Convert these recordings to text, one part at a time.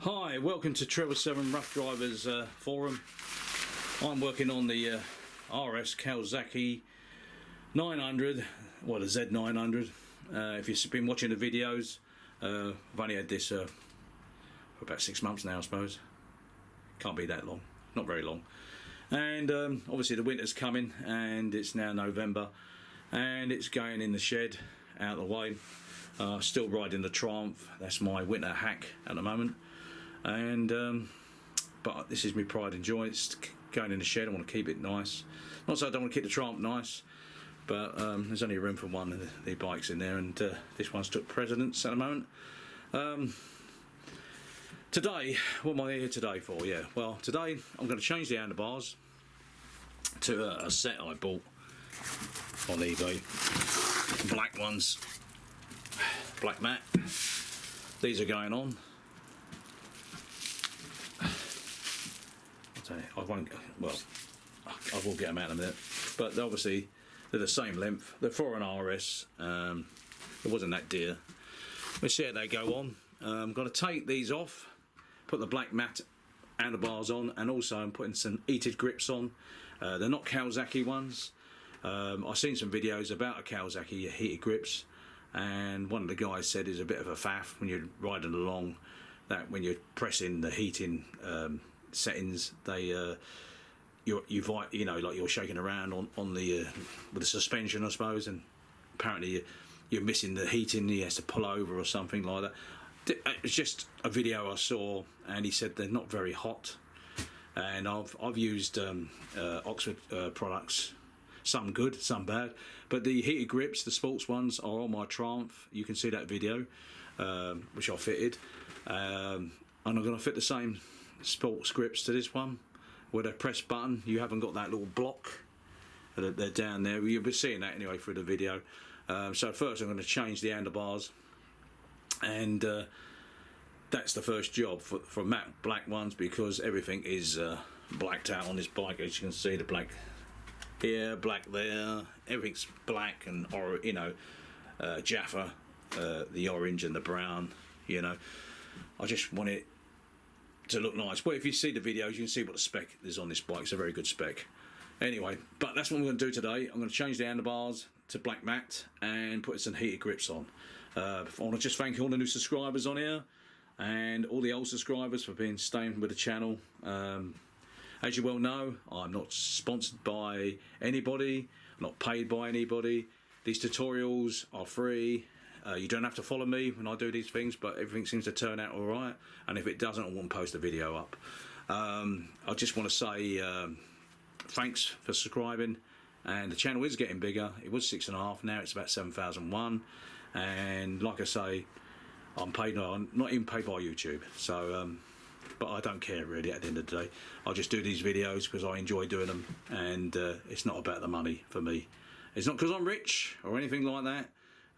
Hi, welcome to 777 Rough Drivers forum. I'm working on the RS Kawasaki 900, well the Z900. If you've been watching the videos, I've only had this for about 6 months now, I suppose. Can't be that long, not very long. And obviously the winter's coming, and it's now November, and it's going in the shed, out of the way. Still riding the Triumph. That's my winter hack at the moment. And but this is my pride and joy. It's going in the shed. I want to keep it nice. Not so I don't want to keep the Triumph nice, but there's only room for one of the bikes in there, and this one's took precedence at the moment. Today, what am I here today for? Yeah, well, today I'm going to change the handlebars to a set I bought on eBay. Black ones, black matte. These are going on. I won't, well, I will get them out in a minute, but obviously they're the same length. They're for an RS. It wasn't that dear. Let's see how they go on. I'm going to take these off, put the black matte handlebars on, and also I'm putting some heated grips on. They're not Kawasaki ones. I've seen some videos about a Kawasaki heated grips, and one of the guys said it's a bit of a faff when you're riding along, that when you're pressing the heating settings, they you know, like you're shaking around on the with the suspension, I suppose, and apparently you're missing the heating. He has to pull over or something like that. It's just a video I saw, and he said they're not very hot. And I've used Oxford products, some good, some bad, but the heated grips, the sports ones, are on my Triumph. You can see that video, which I fitted, and I'm going to fit the same sports grips to this one. With a press button, you haven't got that little block. They're down there. You'll be seeing that anyway through the video. So first I'm going to change the handlebars, and that's the first job for matte black ones, because everything is blacked out on this bike. As you can see, the black here, black there, everything's black, and, or you know, Jaffa, the orange and the brown. You know, I just want it to look nice. Well, if you see the videos, you can see what the spec is on this bike. It's a very good spec. Anyway, but that's what I'm going to do today. I'm going to change the handlebars to black matte and put some heated grips on. I want to just thank all the new subscribers on here, and all the old subscribers for staying with the channel. As you well know, I'm not sponsored by anybody, I'm not paid by anybody. These tutorials are free. You don't have to follow me when I do these things, but everything seems to turn out alright, and if it doesn't, I won't post a video up. I just want to say thanks for subscribing, and the channel is getting bigger. It was 6.5, now it's about 7,001, and like I say, I'm paid, I'm not even paid by YouTube, so but I don't care really at the end of the day. I just do these videos because I enjoy doing them, and it's not about the money for me. It's not because I'm rich or anything like that.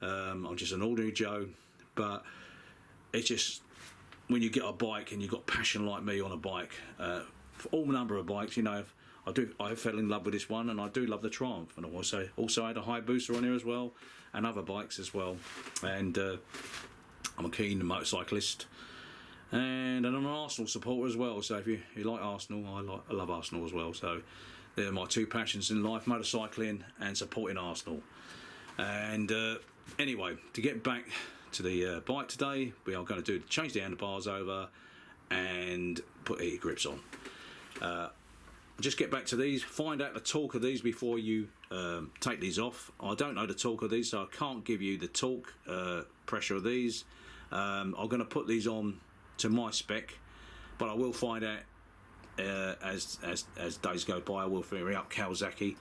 I'm just an ordinary Joe, but it's just when you get a bike and you've got passion like me on a bike, for all number of bikes, you know, I fell in love with this one, and I do love the Triumph, and I also had a high booster on here as well, and other bikes as well, and I'm a keen motorcyclist, and I'm an Arsenal supporter as well. So if you like Arsenal, I love Arsenal as well. So they're my two passions in life: motorcycling and supporting Arsenal. And anyway, to get back to the bike today, we are going to change the handlebars over and put heated grips on. Just get back to these, find out the torque of these before you take these off. I don't know the torque of these, so I can't give you the torque pressure of these. I'm going to put these on to my spec, but I will find out as days go by. I will figure out Kawasaki,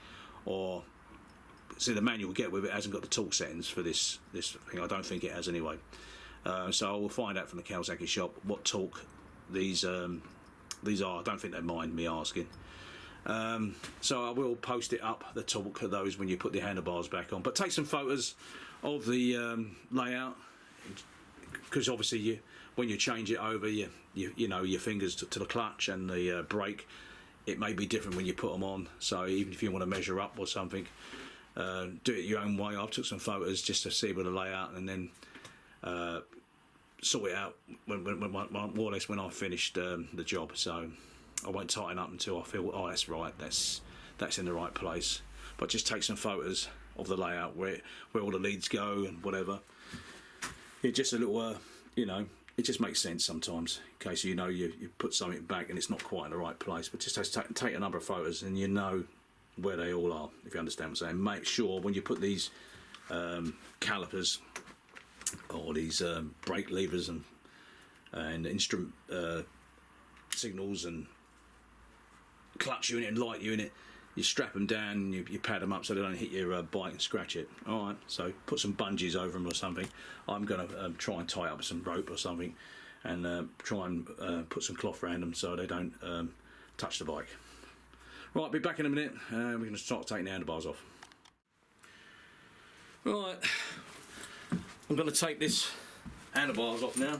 or see the manual we get with it hasn't got the torque settings for this thing. I don't think it has anyway. So I will find out from the Kawasaki shop what torque these are. I don't think they mind me asking. So I will post it up, the talk of those, when you put the handlebars back on. But take some photos of the layout, because obviously when you change it over, you know, your fingers to the clutch and the brake, it may be different when you put them on. So even if you want to measure up or something, do it your own way. I took some photos just to see with the layout, and then sort it out when more or less when I finished the job. So I won't tighten up until I feel, oh, that's right, that's in the right place. But just take some photos of the layout, where all the leads go and whatever. It's just a little, you know, it just makes sense sometimes, in case you know you put something back and it's not quite in the right place. But just take a number of photos and you know where they all are, if you understand what I'm saying. Make sure when you put these calipers or these brake levers and instrument signals and clutch unit and light unit, you strap them down and you pad them up so they don't hit your bike and scratch it. Alright, so put some bungees over them or something. I'm going to try and tie up some rope or something, and try and put some cloth around them so they don't touch the bike. Right, I'll be back in a minute. We're going to start taking the handlebars off. Right, I'm going to take this handlebars off now.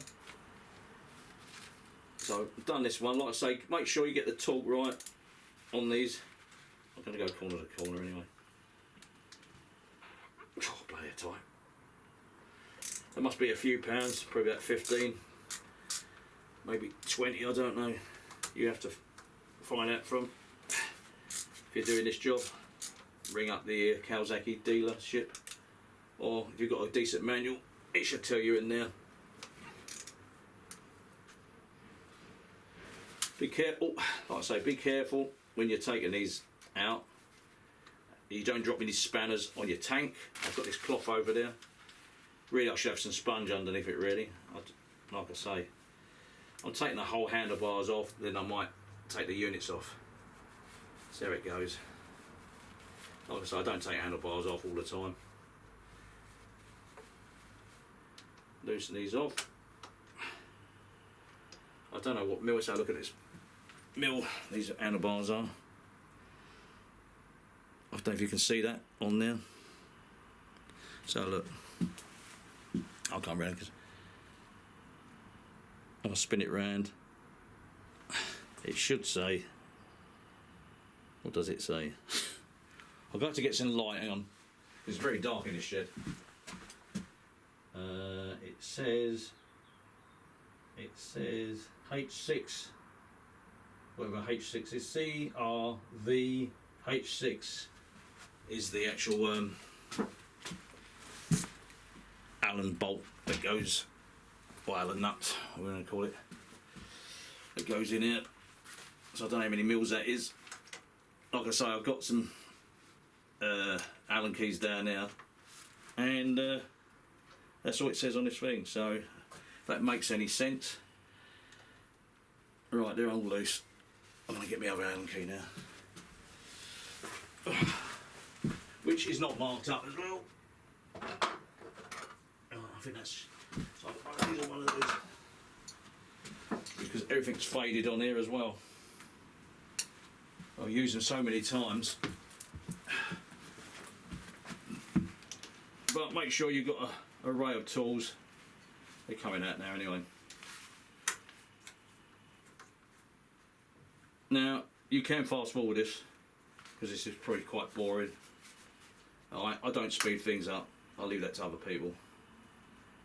So I've done this one. Like I say, make sure you get the torque right on these. I'm going to go corner to corner anyway. Oh, bloody tight. There must be a few pounds, probably about 15, maybe 20, I don't know. You have to find out from. If you're doing this job, ring up the Kawasaki dealership, or if you've got a decent manual, it should tell you in there. Be careful, like I say, be careful when you're taking these out. You don't drop any spanners on your tank. I've got this cloth over there. Really, I should have some sponge underneath it, really. Like I say, I'm taking the whole handlebars off, then I might take the units off. So there it goes. Like I say, I don't take handlebars off all the time. Loosen these off. I don't know what mil, so look at this mil these handlebars are. I don't know if you can see that on there. So look, I can't remember because I'll spin it round. It should say, what does it say? I've got to get some light, hang on. It's very dark in this shed. It says H6, whatever H6 is, CRVH6 is the actual Allen bolt that goes, or Allen nut, we're going to call it, that goes in here. So I don't know how many mils that is. Like I say, I've got some Allen keys down there, and that's all it says on this thing. So if that makes any sense. Right, they're all loose. I'm going to get my other Allen key now, which is not marked up as well. Oh, I think that's, so I need one of those because everything's faded on here as well. I've used them so many times. But make sure you've got an array of tools. They're coming out now anyway. Now you can fast forward this because this is probably quite boring. I don't speed things up. I'll leave that to other people.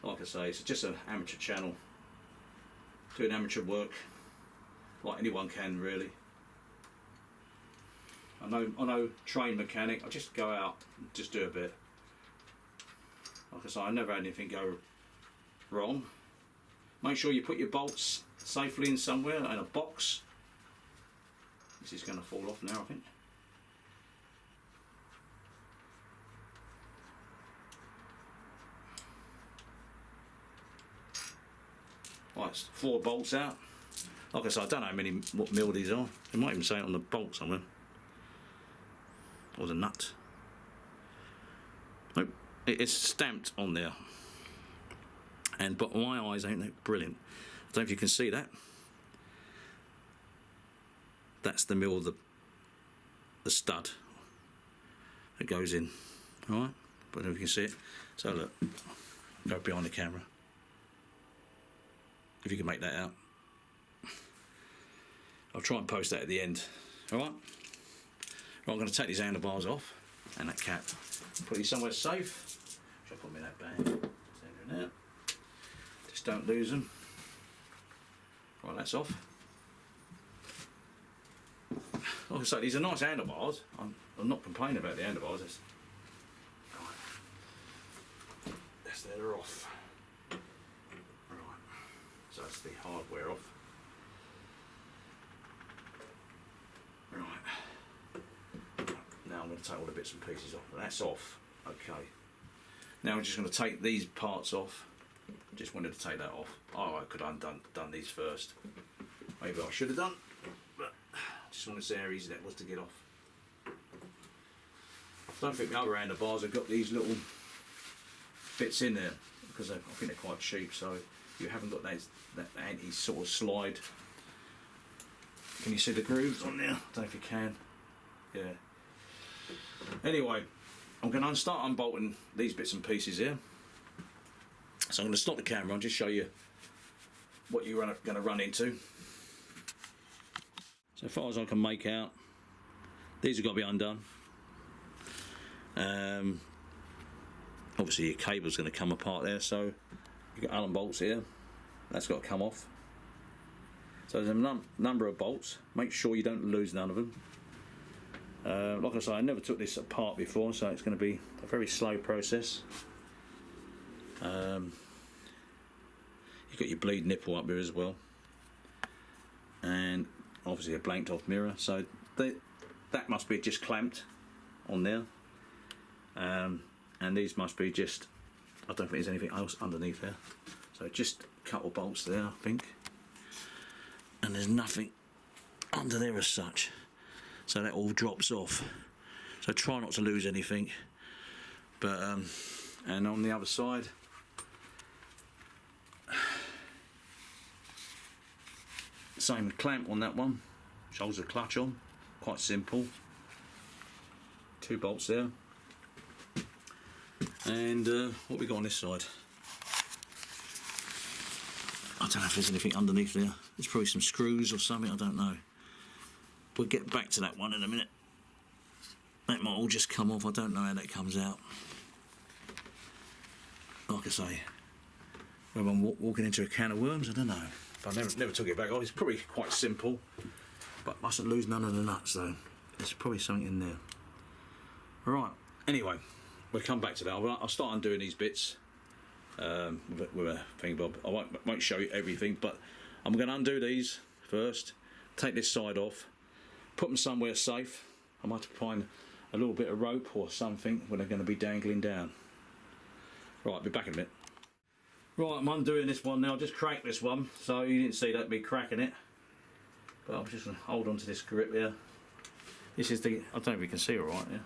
Like I say, it's just an amateur channel, doing amateur work like anyone can really. I know trained mechanic, I just go out and just do a bit. Like I say, I never had anything go wrong. Make sure you put your bolts safely in somewhere, in a box. This is going to fall off now, I think. Right, it's 4 bolts out. Like I say, I don't know what mil these are. They might even say it on the bolt somewhere. Or the nut. Nope, it's stamped on there. And but my eyes ain't that brilliant. I don't know if you can see that. That's the mil of the the stud that goes in. Alright, but if you can see it. So look, go behind the camera. If you can make that out. I'll try and post that at the end. Alright? Right, I'm going to take these handlebars off and that cap. Put these somewhere safe. I'll put them in that bag. There. Just don't lose them. Right, that's off. Like I say, these are nice handlebars. I'm not complaining about the handlebars. That's there, they're off. Right, so that's the hardware off. Right. Now I'm going to take all the bits and pieces off. That's off. Okay. Now we're just going to take these parts off. Just wanted to take that off. Oh, I could have done these first. Maybe I should have done. But I just want to see how easy that was to get off. I don't think the other handlebars have got these little bits in there because I think they're quite cheap. So you haven't got that anti sort of slide. Can you see the grooves on there? I don't know if you can. Yeah. Anyway, I'm going to start unbolting these bits and pieces here. So I'm going to stop the camera and just show you what you're going to run into. So far as I can make out, these have got to be undone. Obviously your cable's going to come apart there, so you've got Allen bolts here. That's got to come off. So there's a number of bolts. Make sure you don't lose none of them. Like I say, I never took this apart before, so it's going to be a very slow process. You've got your bleed nipple up here as well, and obviously a blanked off mirror, so that must be just clamped on there, and these must be just, I don't think there's anything else underneath there, so just a couple of bolts there I think, and there's nothing under there as such, so that all drops off. So try not to lose anything. But and on the other side, same clamp on that one, which holds the clutch on, quite simple. 2 bolts there. And what we got on this side? I don't know if there's anything underneath there. There's probably some screws or something, I don't know. We'll get back to that one in a minute. That might all just come off, I don't know how that comes out. Like I say, whether I'm walking into a can of worms, I don't know. But I never took it back off. It's probably quite simple, but mustn't lose none of the nuts though. There's probably something in there. Right, anyway, we'll come back to that. I'll start undoing these bits with a thing bob. I won't show you everything, but I'm going to undo these first, take this side off, put them somewhere safe. I might have to find a little bit of rope or something when they're going to be dangling down. Right, I'll be back in a minute. Right, I'm undoing this one now. I just cracked this one, so you didn't see that me cracking it. But I'm just going to hold on to this grip here. This is the, I don't know if you can see all right, yeah.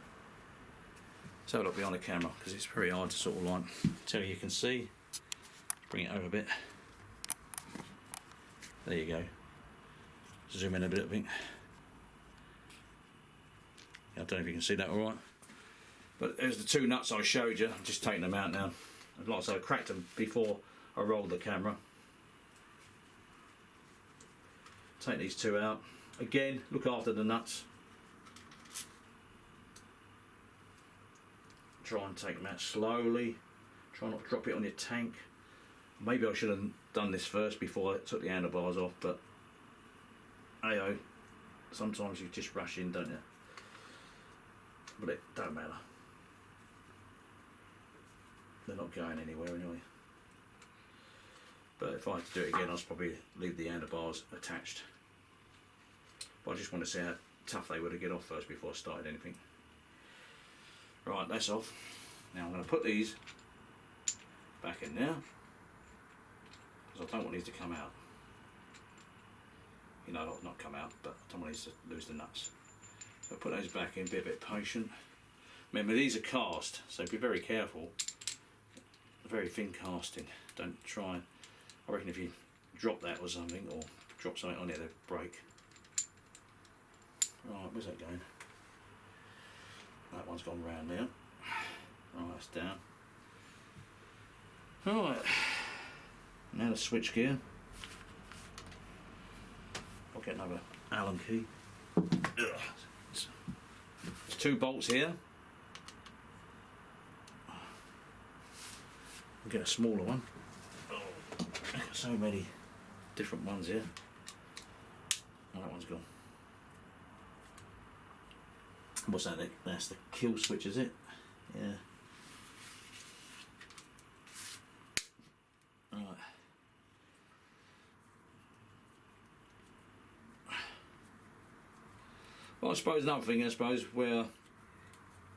So it'll be on the camera because it's very hard to sort of like tell you can see. Bring it over a bit. There you go. Zoom in a bit, I think. I don't know if you can see that all right. But there's the 2 nuts I showed you. I'm just taking them out now. Like I said, I cracked them before I rolled the camera. Take these 2 out. Again, look after the nuts. Try and take them out slowly. Try not to drop it on your tank. Maybe I should have done this first before I took the handlebars off, but hey-oh, sometimes you just rush in, don't you? But it don't matter. They're not going anywhere anyway. But if I had to do it again, I'd probably leave the handlebars attached. But I just want to see how tough they were to get off first before I started anything. Right, that's off. Now I'm going to put these back in there because I don't want these to come out. You know, not come out, but I don't want these to lose the nuts. So put those back in, be a bit patient. Remember, these are cast, so be very careful. Very thin casting. Don't try. I reckon if you drop that or something, or drop something on it, they'll break. Right, where's that going? That one's gone round now. Right, that's down. Right, now the switch gear. I'll get another Allen key. There's 2 bolts here. I'll get a smaller one. I've got so many different ones here. Oh, that one's gone. What's that? That's the kill switch, is it? Yeah. Right. Well, I suppose another thing, where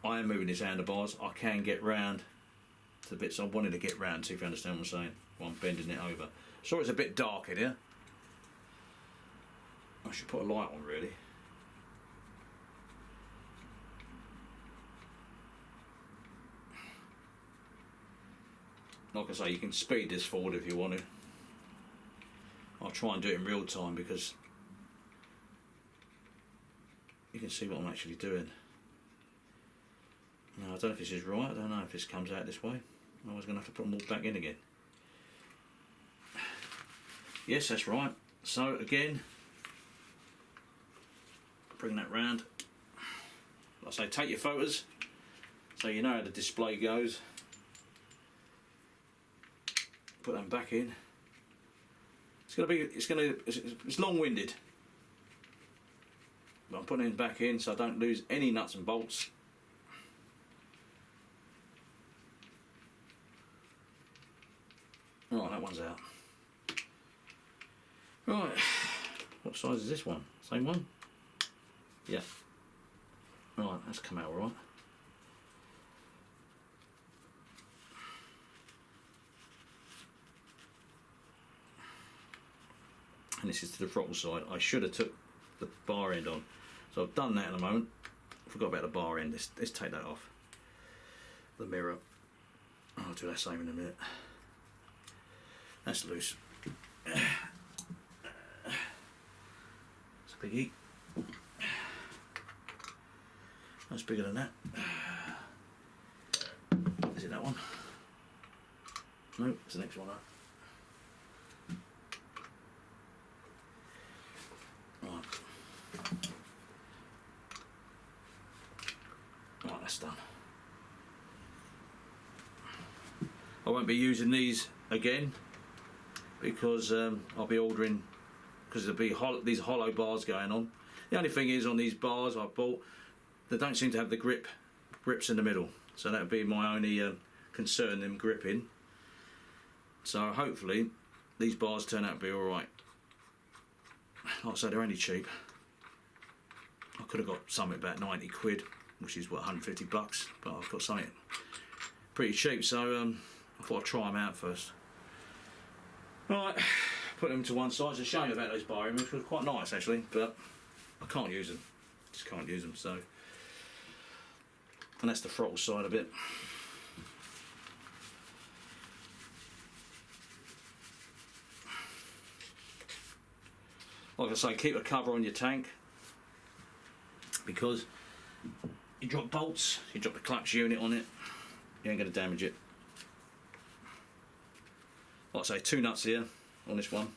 I am moving these handlebars, I can get round to the bits I wanted to get round to, if you understand what I'm saying, while I'm bending it over. Sorry it's a bit dark in here. I should put a light on, really. Like I say, you can speed this forward if you want to. I'll try and do it in real time because you can see what I'm actually doing. Now, I don't know if this is right, I don't know if this comes out this way. I was going to have to put them all back in again. Yes, that's right. So again, bring that round. Like I say, take your photos so you know how the display goes. Put them back in. It's long-winded. But I'm putting them back in so I don't lose any nuts and bolts. Right, that one's out. Right, what size is this one? Same one? Yeah. Right, that's come out all right. And this is to the throttle side. I should have took the bar end on. So I've done that in a moment. Forgot about the bar end. Let's take that off. The mirror. I'll do that same in a minute. That's loose. It's a biggie. That's bigger than that. Is it that one? No, it's the next one up. Right, that's done. I won't be using these again because I'll be ordering, because there'll be these hollow bars going on. The only thing is, on these bars I bought, they don't seem to have the grips in the middle, so that would be my only concern, them gripping. So hopefully these bars turn out to be alright. Like I say, they're only cheap. I could have got something about 90 quid, which is what, 150 bucks, but I've got something pretty cheap, so I thought I'd try them out first. Right, put them to one side. It's a shame about those bar images, which were quite nice actually, but I can't use them. Just can't use them, so. And that's the throttle side of it. Like I say, keep a cover on your tank, because you drop bolts, you drop the clutch unit on it, you ain't going to damage it. Like I say, 2 nuts here on this one.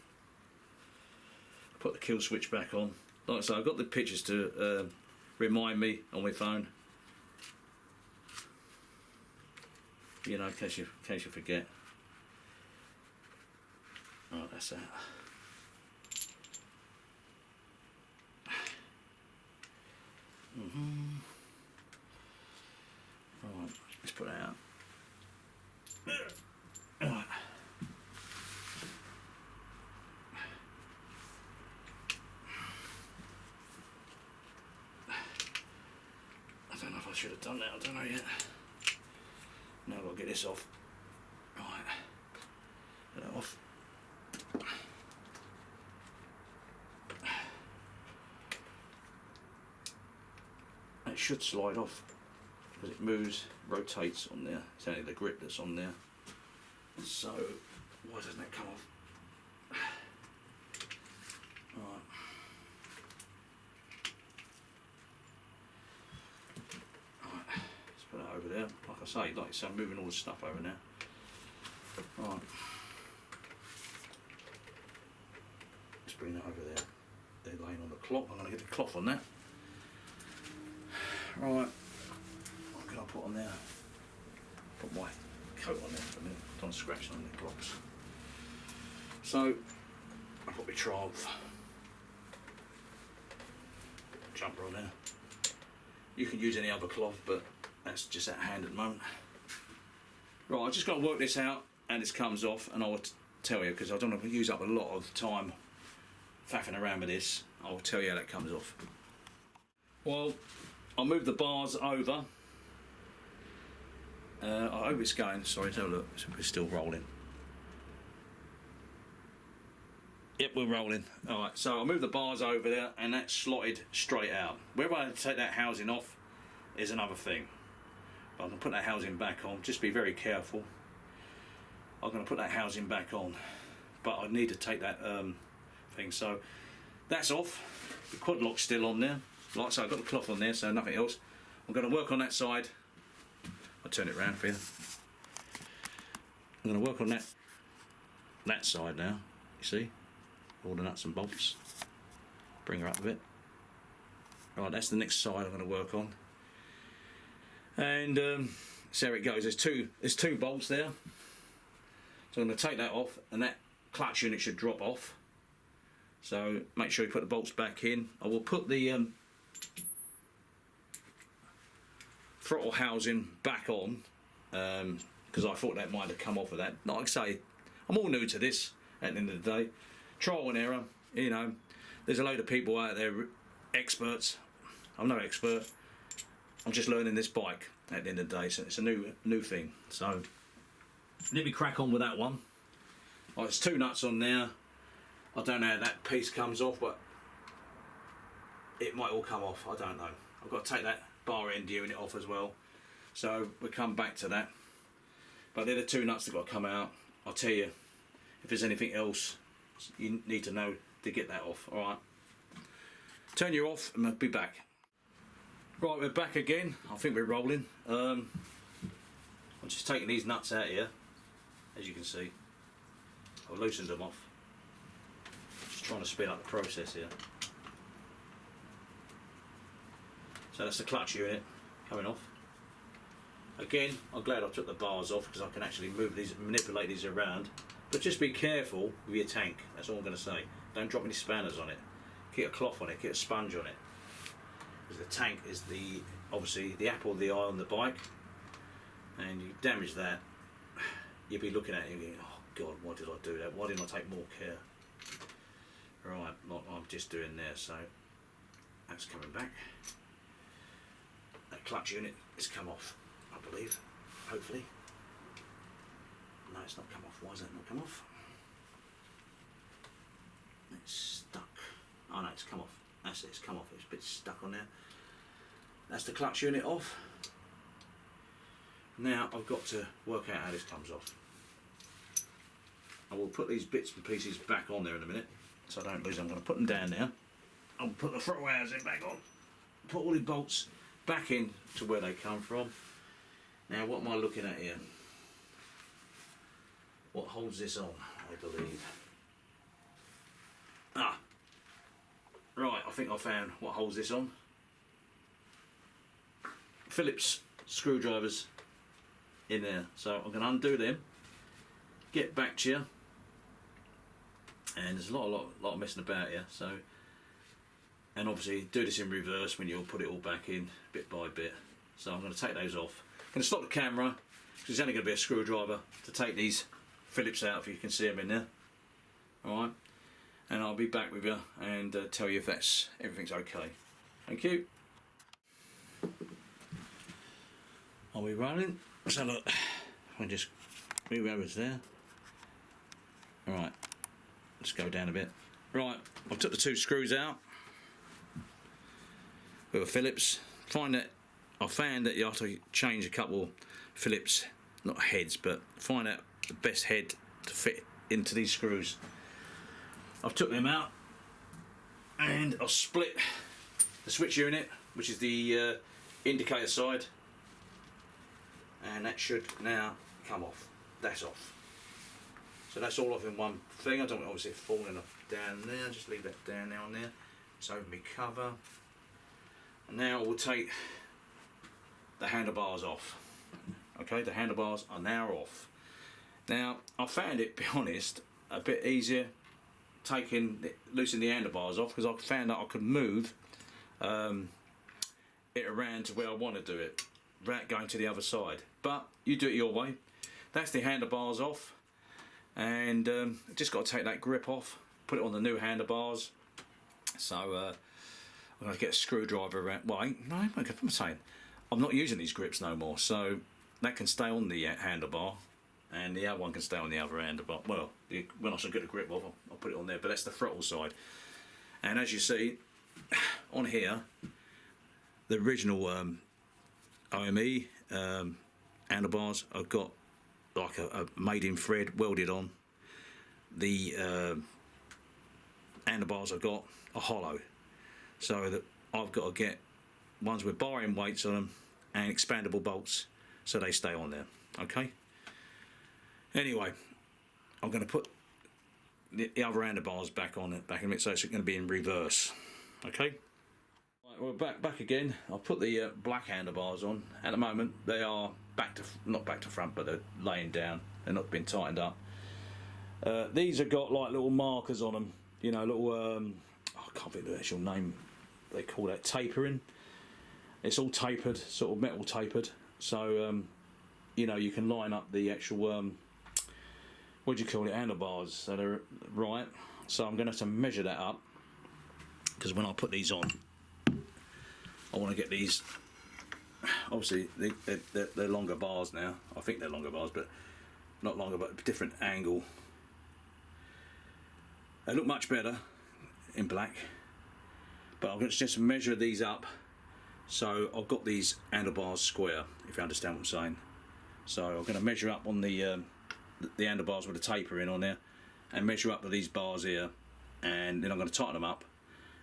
Put the kill switch back on. Like I say, I've got the pictures to remind me on my phone, you know, in case you forget. Right, that's that. Right, let's put that out. Right. I don't know if I should have done that, I don't know yet. Now I've got to get this off. Right, get that off. It should slide off because it moves, rotates on there. It's only the grip that's on there. So why doesn't it come off? Right. Right. I say, like so I'm moving all the stuff over now. Right. Let's bring that over there. They're laying on the cloth. I'm going to get the cloth on that. Right. What can I put on there? Put my coat on there for a minute. Don't scratch on the clocks. So I've got my trove. Jumper on there. You can use any other cloth, but that's just at hand at the moment. Right, I've just got to work this out and this comes off, and I will tell you, because I don't want to use up a lot of time faffing around with this. I'll tell you how that comes off. Well, I'll move the bars over. I hope it's going. Sorry, so look, we're still rolling. Yep, we're rolling. Alright, so I'll move the bars over there and that's slotted straight out. Whether I take that housing off is another thing. But I'm going to put that housing back on. Just be very careful. I'm going to put that housing back on. But I need to take that thing. So that's off. The quad lock's still on there. Like I say, I've got the cloth on there, so nothing else. I'm going to work on that side. I'll turn it around for you. I'm going to work on that side now. You see? All the nuts and bolts. Bring her up a bit. Right, that's the next side I'm going to work on. And see how it goes. There's two bolts there. So I'm going to take that off, and that clutch unit should drop off. So make sure you put the bolts back in. I will put the throttle housing back on because I thought that might have come off of that. Like I say, I'm all new to this at the end of the day. Trial and error, you know. There's a load of people out there, experts. I'm no expert. I'm just learning this bike at the end of the day, so it's a new thing. So let me crack on with that one. Oh, there's two nuts on there. I don't know how that piece comes off, but it might all come off. I don't know. I've got to take that bar end unit off as well. So we'll come back to that. But they're the two nuts that got to come out. I'll tell you if there's anything else you need to know to get that off. All right. Turn you off and I'll be back. Right, we're back again. I think we're rolling. I'm just taking these nuts out here, as you can see. I've loosened them off. Just trying to speed up the process here. So that's the clutch unit coming off. Again, I'm glad I took the bars off because I can actually move these, manipulate these around. But just be careful with your tank. That's all I'm going to say. Don't drop any spanners on it. Keep a cloth on it. Keep a sponge on it. Because the tank is obviously the apple of the eye on the bike, and you damage that, you'll be looking at it and going, oh God, why did I do that? Why didn't I take more care? Right, what I'm just doing there, so that's coming back. That clutch unit has come off, I believe, hopefully. No, it's not come off. Why has that not come off? It's stuck. Oh no, it's come off. That's it, it's come off. It's a bit stuck on there. That's the clutch unit off. Now I've got to work out how this comes off. I will put these bits and pieces back on there in a minute, so I don't lose them. I'm going to put them down now. I'll put the throttle housing back on. Put all the bolts back in to where they come from. Now what am I looking at here? What holds this on, I believe. Ah, right, I think I found what holds this on. Phillips screwdrivers in there. So I'm going to undo them, get back to you, and there's a lot of messing about here. So, and obviously do this in reverse when you'll put it all back in bit by bit. So I'm going to take those off. I'm going to stop the camera because it's only going to be a screwdriver to take these Phillips out if you can see them in there. Alright, and I'll be back with you and tell you if everything's okay. Thank you. Are we running? So look, I'll just move over there. Alright, let's go down a bit. Right, I've took the two screws out with a Phillips. I found that you have to change a couple Phillips, not heads, but find out the best head to fit into these screws. I've took them out and I've split the switch unit, which is the indicator side, and that should now come off. That's off. So that's all off in one thing. I don't want obviously it falling off down there. Just leave that down there on there. It's over my cover. And now we'll take the handlebars off. Okay, the handlebars are now off. Now I found it, to be honest, a bit easier loosening the handlebars off, because I found that I could move it around to where I want to do it without going to the other side. But you do it your way. That's the handlebars off, and just got to take that grip off, put it on the new handlebars. So I'm going to get a screwdriver around. Well, I'm saying I'm not using these grips no more, so that can stay on the handlebar, and the other one can stay on the other handlebar. Well, when I get the grip off, I'll put it on there, but that's the throttle side. And as you see on here, the original OME handlebars, I've got like a made-in thread welded on. The handlebars I've got are hollow, so that I've got to get ones with bar-end weights on them and expandable bolts so they stay on there. Okay. Anyway, I'm going to put the other handlebars back on it, back in a minute, so it's going to be in reverse. Okay. Right, we're back again. I'll put the black handlebars on. At the moment, they are not back to front, but they're laying down. They're not been tightened up. These have got like little markers on them. You know, little I can't think of the actual name. They call that tapering. It's all tapered, sort of metal tapered. So you know, you can line up the actual what do you call it, handlebars, so they're right. So I'm going to have to measure that up, because when I put these on, I want to get these. Obviously, they're longer bars now. I think they're longer bars, but not longer, but different angle. They look much better in black, but I'm going to just measure these up. So I've got these handlebars square, if you understand what I'm saying. So I'm going to measure up on the handlebars with the taper in on there, and measure up with these bars here, and then I'm going to tighten them up,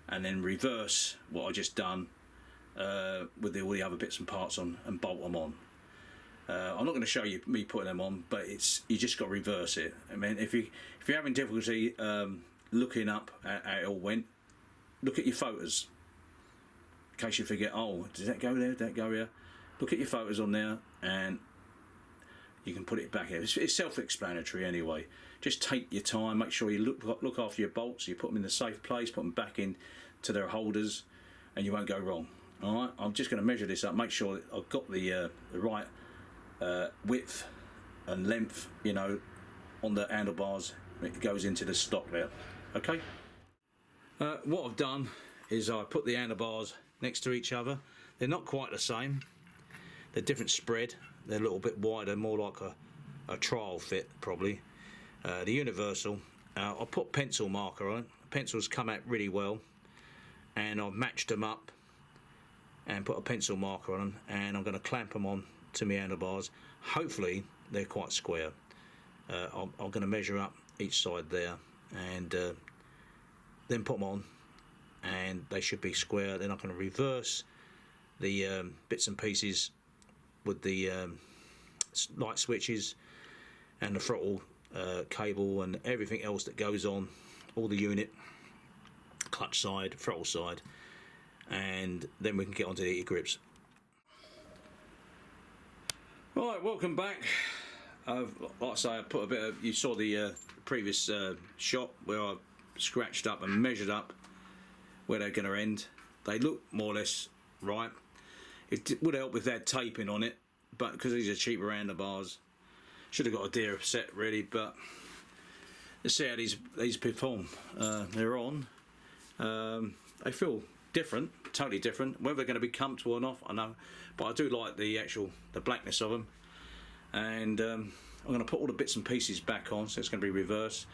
and then reverse what I just done with all the other bits and parts on, and bolt them on. I'm not going to show you me putting them on, but you just got to reverse it. I mean, if you're having difficulty looking up at how it all went, look at your photos, in case you forget. Oh, does that go there? Did that go here? Look at your photos on there, and you can put it back here. It's self-explanatory anyway. Just take your time, make sure you look after your bolts, you put them in the safe place, put them back in to their holders, and you won't go wrong. Alright, I'm just going to measure this up, make sure that I've got the right width and length, you know, on the handlebars. It goes into the stock there. Okay. What I've done is I put the handlebars next to each other. They're not quite the same. They're different spread. They're a little bit wider, more like a trial fit probably. The universal, I put pencil marker on it. Pencils come out really well, and I've matched them up and put a pencil marker on them, and I'm going to clamp them on to my handlebars. Hopefully they're quite square. I'm going to measure up each side there, and then put them on, and they should be square. Then I'm going to reverse the bits and pieces with the light switches and the throttle cable and everything else that goes on, all the unit, clutch side, throttle side, and then we can get onto the grips. Right, welcome back. Like I say, I put a bit of, you saw the previous shot where I scratched up and measured up where they're going to end. They look more or less right. It would help if they had taping on it, but because these are cheaper handlebars, should have got a dearer set really. But let's see how these perform. They're on. They feel different, totally different. Whether they're going to be comfortable or not, I know, but I do like the blackness of them. And I'm going to put all the bits and pieces back on, so it's going to be reverse.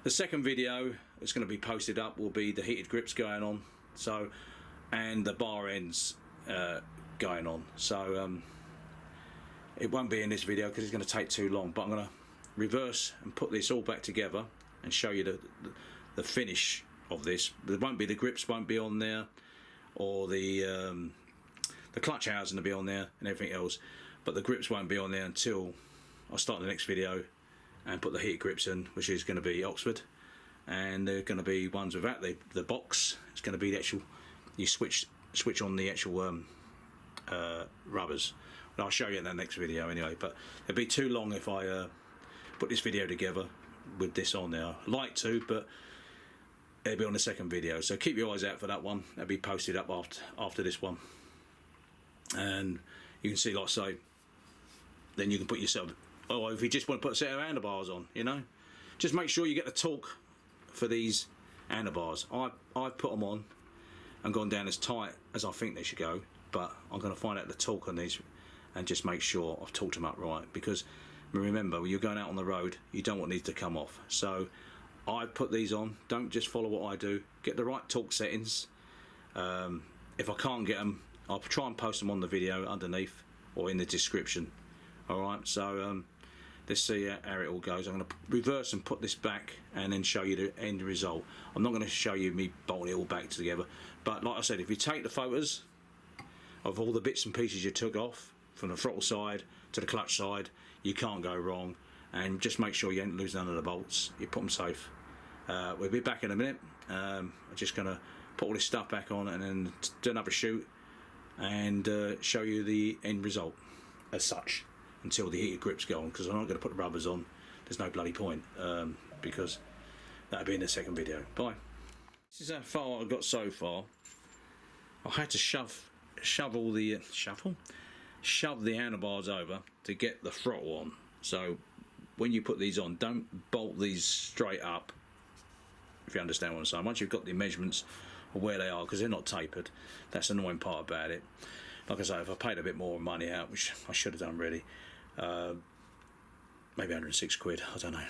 The second video that's going to be posted up will be the heated grips going on, so, and the bar ends going on. So it won't be in this video because it's going to take too long, but I'm going to reverse and put this all back together and show you the finish of this. There won't be, the grips won't be on there, or the clutch housing will be on there and everything else, but the grips won't be on there until I start the next video and put the heated grips in, which is going to be Oxford, and they're going to be ones without the box. It's going to be the actual, you switch on the actual rubbers. I'll show you in the next video anyway, but it'd be too long if I put this video together with this on there. I'd like to, but it'll be on the second video, so keep your eyes out for that one. That'll be posted up after this one, and you can see, like I say, then you can put yourself, oh, if you just want to put a set of handlebars on, you know, just make sure you get the torque for these handlebars. I've put them on and gone down as tight as I think they should go, but I'm going to find out the torque on these and just make sure I've torqued them up right, because remember, when you're going out on the road, you don't want these to come off. So I put these on. Don't just follow what I do, get the right torque settings. If I can't get them, I'll try and post them on the video underneath or in the description. Alright, so let's see how it all goes. I'm going to reverse and put this back and then show you the end result. I'm not going to show you me bolting it all back together, but like I said, if you take the photos of all the bits and pieces you took off, from the throttle side to the clutch side, you can't go wrong, and just make sure you don't lose none of the bolts, you put them safe. We'll be back in a minute. I'm just going to put all this stuff back on and then do another shoot and show you the end result as such, until the heated grips go on, because I'm not going to put the rubbers on. There's no bloody point, because that'll be in the second video. Bye. This is how far I got so far. I had to shove the handlebars over to get the throttle on. So when you put these on, don't bolt these straight up, if you understand what I'm saying. Once you've got the measurements of where they are, because they're not tapered, that's the annoying part about it. Like I say, if I paid a bit more money out, which I should have done really, maybe 106 quid, I don't know,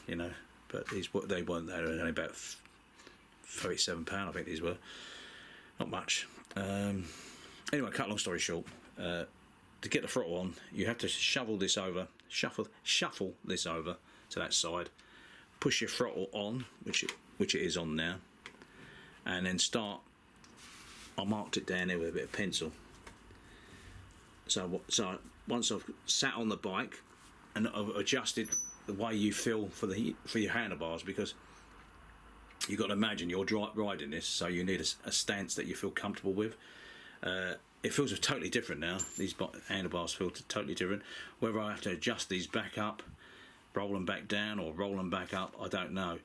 you know, but these, they weren't, they were only about £37 I think these were, not much. Anyway, cut long story short, to get the throttle on, you have to shuffle this over to that side, push your throttle on, which it is on now, and then start. I marked it down there with a bit of pencil. So once I've sat on the bike and I've adjusted the way you feel for your handlebars, because you've got to imagine you're riding this, so you need a stance that you feel comfortable with. It feels totally different now. These handlebars feel totally different. Whether I have to adjust these back up, roll them back down, or roll them back up, I don't know.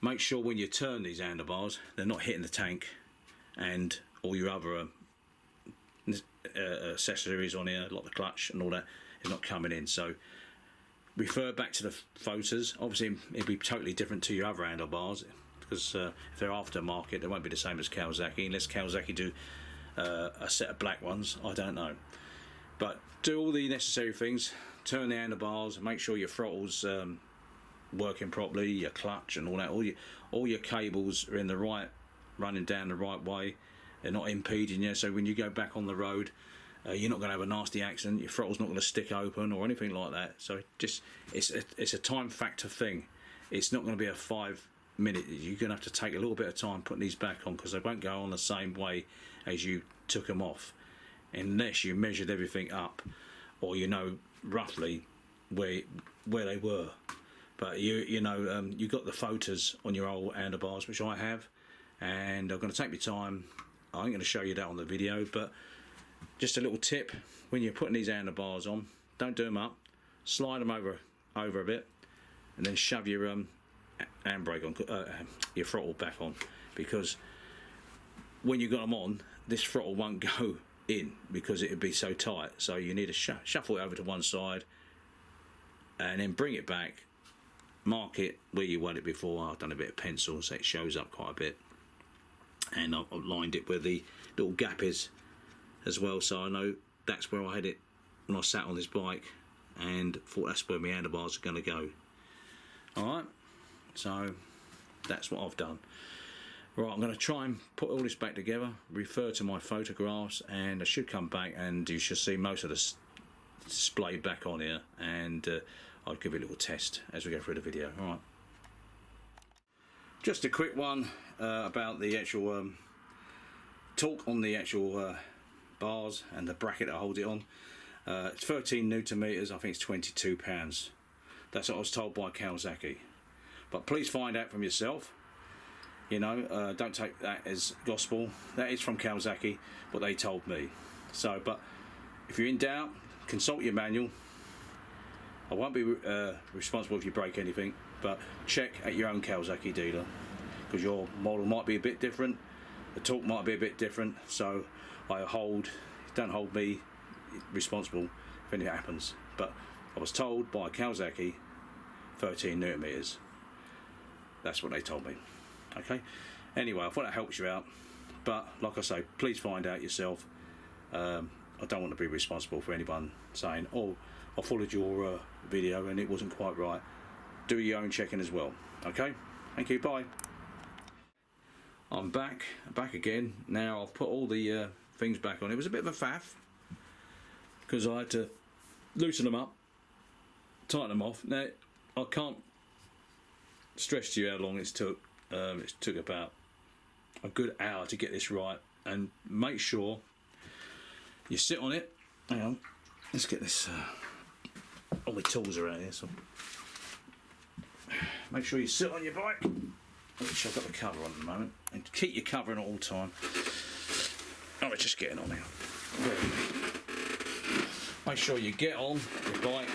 Make sure when you turn these handlebars, they're not hitting the tank and all your other accessories on here, like the clutch and all that, is not coming in. So refer back to the photos. Obviously, it'll be totally different to your other handlebars, because if they're aftermarket, they won't be the same as Kawasaki, unless Kawasaki do a set of black ones, I don't know. But do all the necessary things, turn the handlebars, make sure your throttle's working properly, your clutch and all that, all your cables are in the right, running down the right way, they're not impeding you, so when you go back on the road, you're not going to have a nasty accident, your throttle's not going to stick open or anything like that. So just, it's a time factor thing. It's not going to be a 5 minute, you're going to have to take a little bit of time putting these back on, because they won't go on the same way as you took them off, unless you measured everything up or you know roughly where they were. But you know, you got the photos on your old handlebars, which I have, and I'm going to take my time. I ain't going to show you that on the video, but just a little tip: when you're putting these handlebars on, don't do them up, slide them over a bit, and then shove your handbrake on, your throttle back on, because when you got them on, this throttle won't go in because it would be so tight. So you need to shuffle it over to one side and then bring it back, mark it where you want it before. I've done a bit of pencil so it shows up quite a bit, and I've lined it where the little gap is as well, so I know that's where I had it when I sat on this bike, and thought that's where my handlebars are going to go. Alright, so that's what I've done. Right, I'm going to try and put all this back together, refer to my photographs, and I should come back and you should see most of the display back on here, and I'll give it a little test as we go through the video. Alright. Just a quick one about the actual torque on the actual bars and the bracket that holds it on. It's 13 Newton meters. I think it's £22. That's what I was told by Kawasaki. But please find out from yourself. You know, don't take that as gospel. That is from Kawasaki, what they told me. So, but if you're in doubt, consult your manual. I won't be responsible if you break anything, but check at your own Kawasaki dealer, because your model might be a bit different, the torque might be a bit different. So don't hold me responsible if anything happens. But I was told by Kawasaki 13 Newton meters. That's what they told me. Okay. Anyway, I thought that helps you out. But like I say, please find out yourself. I don't want to be responsible for anyone saying, "Oh, I followed your video and it wasn't quite right." Do your own checking as well. Okay. Thank you. Bye. I'm back again. Now I've put all the things back on. It was a bit of a faff because I had to loosen them up, tighten them off. Now I can't stress to you how long it took. It took about a good hour to get this right, and make sure you sit on it. Hang on, let's get this. All my tools around here, so make sure you sit on your bike, which I've got the cover on at the moment, and keep your cover on at all time. Oh, it's just getting on now. Make sure you get on your bike.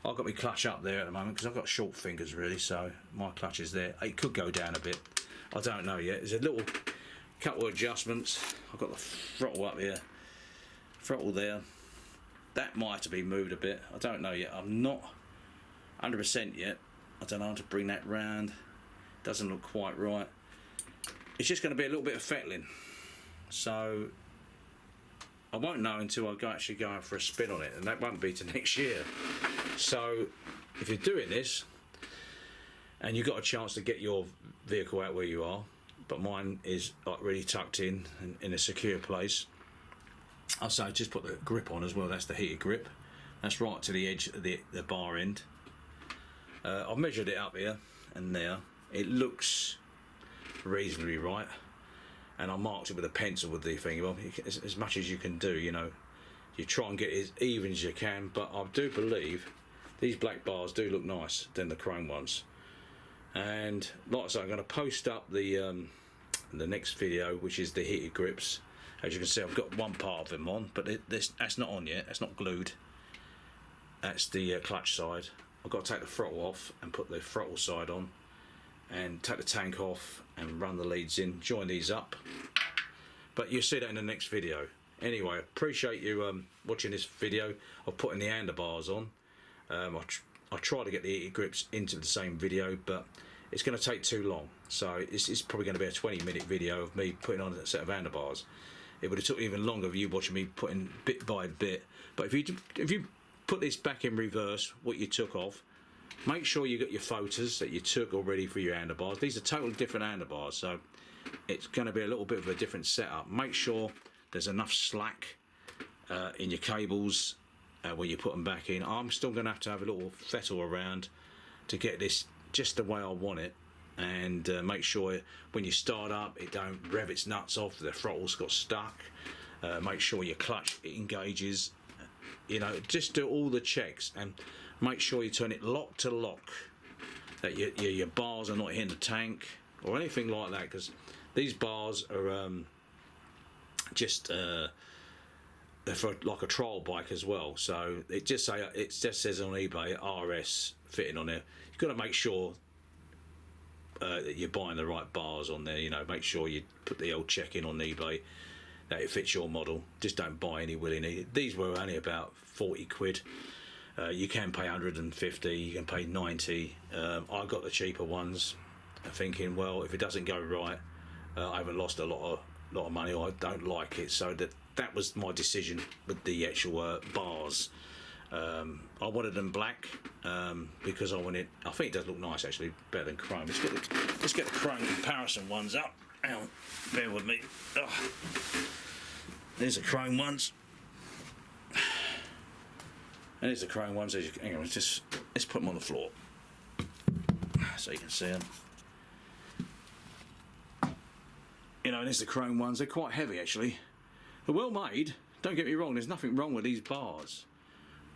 I've got my clutch up there at the moment because I've got short fingers really, so my clutch is there. It could go down a bit, I don't know yet. There's a little couple of adjustments. I've got the throttle up here, throttle there. That might have to be moved a bit, I don't know yet. I'm not 100% yet. I don't know how to bring that round. Doesn't look quite right. It's just going to be a little bit of fettling, so I won't know until I actually go out for a spin on it, and that won't be till next year. So if you're doing this and you've got a chance to get your vehicle out where you are, but mine is like really tucked in a secure place, I'll say just put the grip on as well. That's the heated grip. That's right to the edge of the bar end. I've measured it up here and there. It looks reasonably right, and I marked it with a pencil with the thing. Well, as much as you can do, you know, you try and get it as even as you can. But I do believe these black bars do look nice than the chrome ones. And like I say, I'm going to post up the next video, which is the heated grips. As you can see, I've got one part of them on, but that's not on yet. That's not glued. That's the clutch side. I've got to take the throttle off and put the throttle side on, and take the tank off and run the leads in, join these up. But you'll see that in the next video. Anyway, I appreciate you watching this video of putting the handlebars on. I try to get the heated grips into the same video, but it's going to take too long. So it's probably going to be a 20-minute video of me putting on a set of handlebars. It would have took even longer of you watching me putting bit by bit. But if you put this back in reverse, what you took off, make sure you got your photos that you took already for your handlebars. These are totally different handlebars, so it's going to be a little bit of a different setup. Make sure there's enough slack in your cables when you put them back in. I'm still going to have a little fettle around to get this just the way I want it, and make sure when you start up it don't rev its nuts off, the throttle's got stuck. Make sure your clutch engages. You know, just do all the checks and make sure you turn it lock to lock, that your bars are not hitting the tank or anything like that, because these bars are just they're for like a trial bike as well. So it just says on eBay RS fitting on there. You've got to make sure that you're buying the right bars on there. You know, make sure you put the old check in on eBay that it fits your model. Just don't buy any willy-nilly. These were only about 40 quid. You can pay 150, you can pay 90. I got the cheaper ones, thinking, well, if it doesn't go right, I haven't lost a lot of money, or I don't like it. So that was my decision with the actual bars. I wanted them black because I think it does look nice actually, better than chrome. Let's get the chrome comparison ones up. Hang on, bear with me. Oh. There's the chrome ones. And there's the chrome ones. Hang on, let's put them on the floor so you can see them. You know, and there's the chrome ones. They're quite heavy actually. They're well made. don't get me wrong, there's nothing wrong with these bars,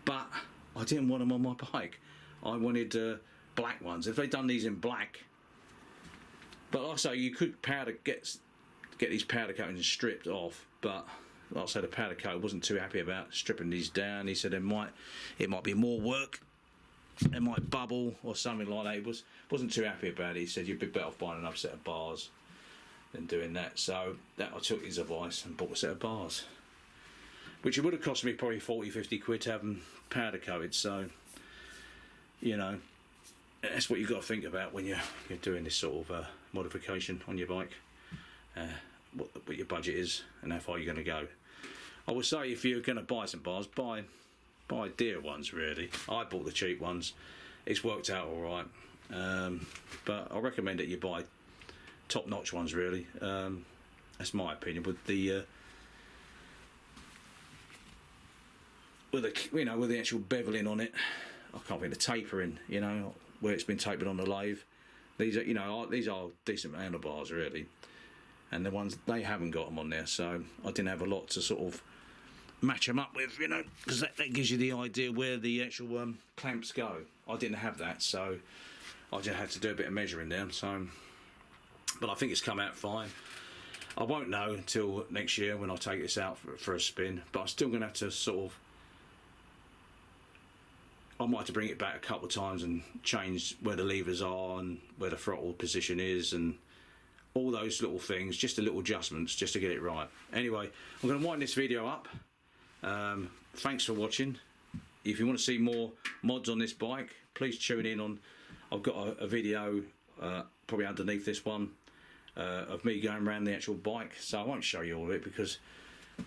but I didn't want them on my bike. I wanted black ones. If they'd done these in black, but like I say, you could get these powder coatings stripped off, but like I said, the powder coat wasn't too happy about stripping these down. He said it might be more work, it might bubble or something like that. He wasn't too happy about it. He said you'd be better off buying another set of bars than doing that. So I took his advice and bought a set of bars, which it would have cost me probably 40-50 quid to have them powder coated. So, you know, that's what you've got to think about when you're doing this sort of modification on your bike. What your budget is and how far you're going to go. I would say if you're going to buy some bars, buy dear ones really. I bought the cheap ones. It's worked out all right, but I recommend that you buy top-notch ones really. That's my opinion. With the with the actual beveling on it, I can't think the tapering, you know, where it's been tapered on the lathe. These are these are decent handlebars really, and the ones they haven't got them on there, so I didn't have a lot to sort of match them up with, you know, because that gives you the idea where the actual clamps go. I didn't have that, so I just had to do a bit of measuring there. So, but I think it's come out fine. I won't know until next year when I take this out for a spin, but I'm still going to have to sort of, I might have to bring it back a couple of times and change where the levers are and where the throttle position is and all those little things, just a little adjustments just to get it right. Anyway, I'm going to wind this video up. Thanks for watching. If you want to see more mods on this bike, please tune in on, I've got a video probably underneath this one of me going around the actual bike, so I won't show you all of it because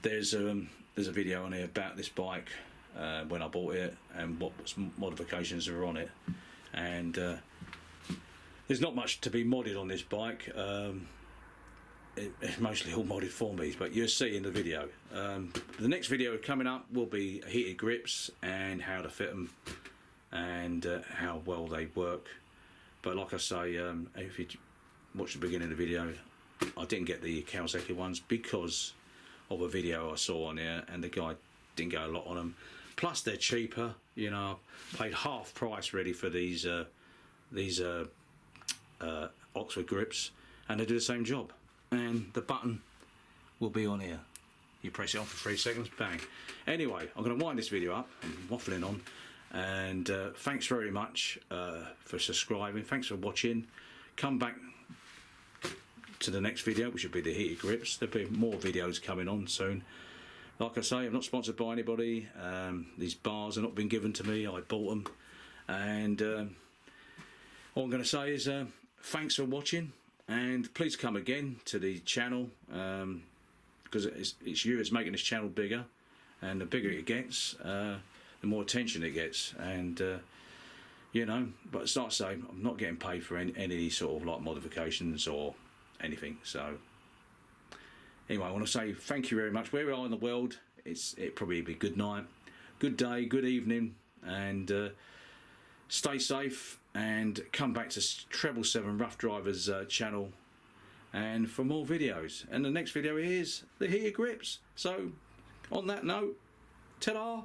there's a video on here about this bike when I bought it and what modifications are on it, and there's not much to be modded on this bike. It's mostly all modded for me, but you'll see in the video. The next video coming up will be heated grips and how to fit them and how well they work. But like I say, if you watch the beginning of the video, I didn't get the Kawasaki ones because of a video I saw on there, and the guy didn't go a lot on them. Plus they're cheaper, you know. I paid half price really for these Oxford grips, and they do the same job. And the button will be on here. You press it on for 3 seconds, bang. Anyway, I'm going to wind this video up. I'm waffling on, and thanks very much for subscribing. Thanks for watching. Come back to the next video, which will be the heated grips. There'll be more videos coming on soon. Like I say, I'm not sponsored by anybody. These bars have not been given to me. I bought them, and all I'm going to say is thanks for watching. And please come again to the channel, because it's you that's making this channel bigger, and the bigger it gets, the more attention it gets. And you know, but it's like I say, I'm not getting paid for any of these sort of like modifications or anything. So anyway, I want to say thank you very much. Where we are in the world, it probably be good night, good day, good evening, and stay safe. And come back to 777 Rough Drivers channel and for more videos. And the next video is the heated grips. So on that note, ta-da!